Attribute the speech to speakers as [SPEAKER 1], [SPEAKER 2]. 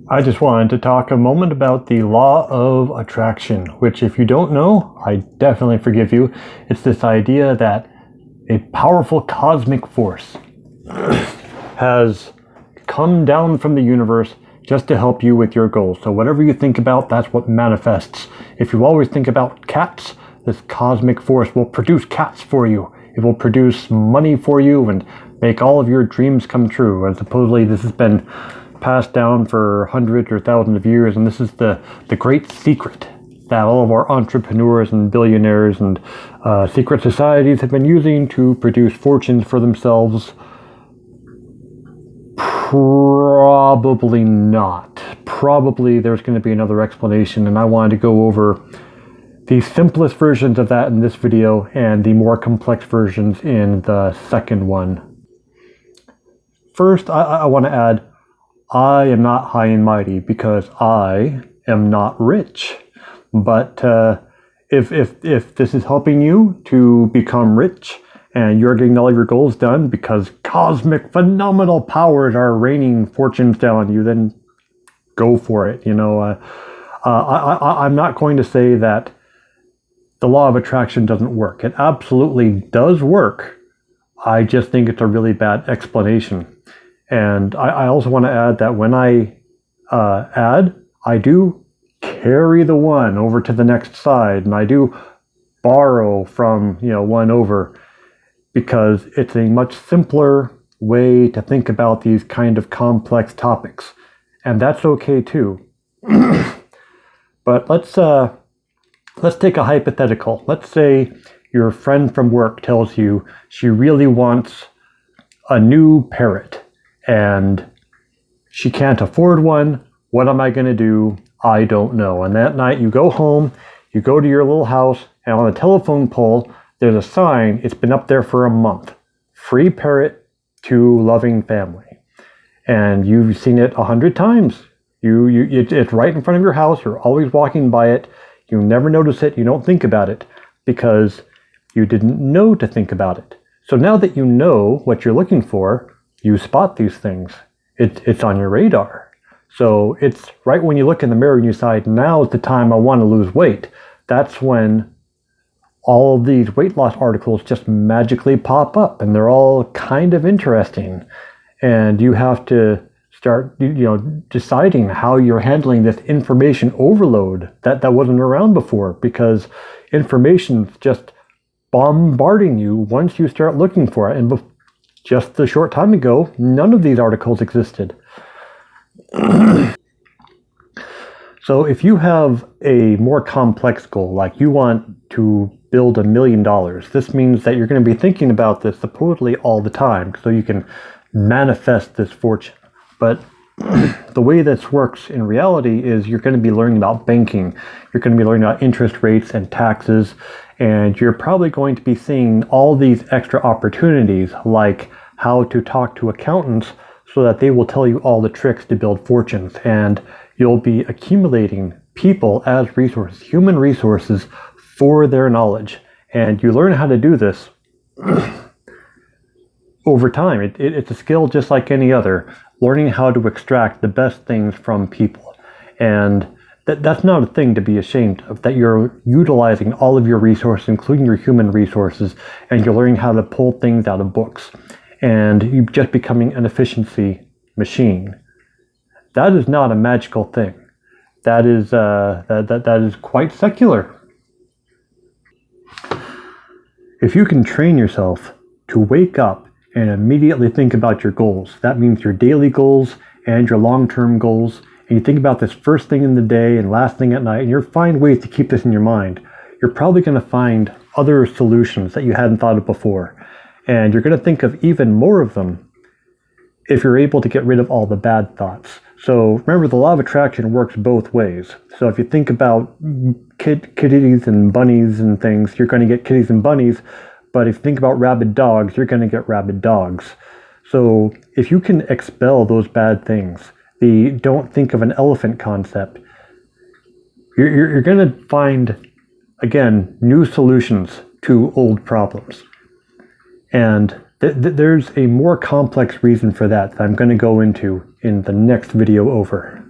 [SPEAKER 1] I just wanted to talk a moment about the law of attraction, which, if you don't know, I definitely forgive you. It's this idea that a powerful cosmic force has come down from the universe just to help you with your goals. So whatever you think about, that's what manifests. If you always think about cats, this cosmic force will produce cats for you. It will produce money for you and make all of your dreams come true. And supposedly this has been passed down for hundreds or thousands of years, and this is the great secret that all of our entrepreneurs and billionaires and secret societies have been using to produce fortunes for themselves. Probably not. Probably there's going to be another explanation, and I wanted to go over the simplest versions of that in this video and the more complex versions in the second one. First, I want to add, I am not high and mighty because I am not rich. But if this is helping you to become rich and you're getting all your goals done because cosmic phenomenal powers are raining fortunes down on you, then go for it. I'm not going to say that the law of attraction doesn't work. It absolutely does work. I just think it's a really bad explanation. And I also want to add that when I I do carry the one over to the next side, and I do borrow from one over, because it's a much simpler way to think about these kind of complex topics, and that's okay too. But let's take a hypothetical. Let's say your friend from work tells you she really wants a new parrot, and she can't afford one. What am I going to do? I don't know. And that night you go home, you go to your little house, and on the telephone pole, there's a sign. It's been up there for a month. Free parrot to loving family. And you've seen it 100 times. It's right in front of your house. You're always walking by it. You never notice it. You don't think about it because you didn't know to think about it. So now that you know what you're looking for, you spot these things. It's on your radar. So it's right when you look in the mirror and you decide, now's the time I want to lose weight. That's when all of these weight loss articles just magically pop up, and they're all kind of interesting. And you have to start, deciding how you're handling this information overload that wasn't around before, because information's just bombarding you once you start looking for it. And just a short time ago, none of these articles existed. So if you have a more complex goal, like you want to build $1 million, this means that you're going to be thinking about this supposedly all the time, so you can manifest this fortune. But the way this works in reality is you're going to be learning about banking, you're going to be learning about interest rates and taxes, and you're probably going to be seeing all these extra opportunities, like how to talk to accountants so that they will tell you all the tricks to build fortunes. And you'll be accumulating people as resources, human resources, for their knowledge. And you learn how to do this over time. It's a skill just like any other, learning how to extract the best things from people. And that's not a thing to be ashamed of, that you're utilizing all of your resources, including your human resources, and you're learning how to pull things out of books. And you're just becoming an efficiency machine. That is not a magical thing. That is that is quite secular. If you can train yourself to wake up and immediately think about your goals, that means your daily goals and your long-term goals, and you think about this first thing in the day and last thing at night, and you find ways to keep this in your mind, you're probably going to find other solutions that you hadn't thought of before. And you're going to think of even more of them if you're able to get rid of all the bad thoughts. So remember, the law of attraction works both ways. So if you think about kitties and bunnies and things, you're going to get kitties and bunnies. But if you think about rabid dogs, you're going to get rabid dogs. So if you can expel those bad things, the don't think of an elephant concept, you're going to find, again, new solutions to old problems. And There's a more complex reason for that I'm going to go into in the next video over.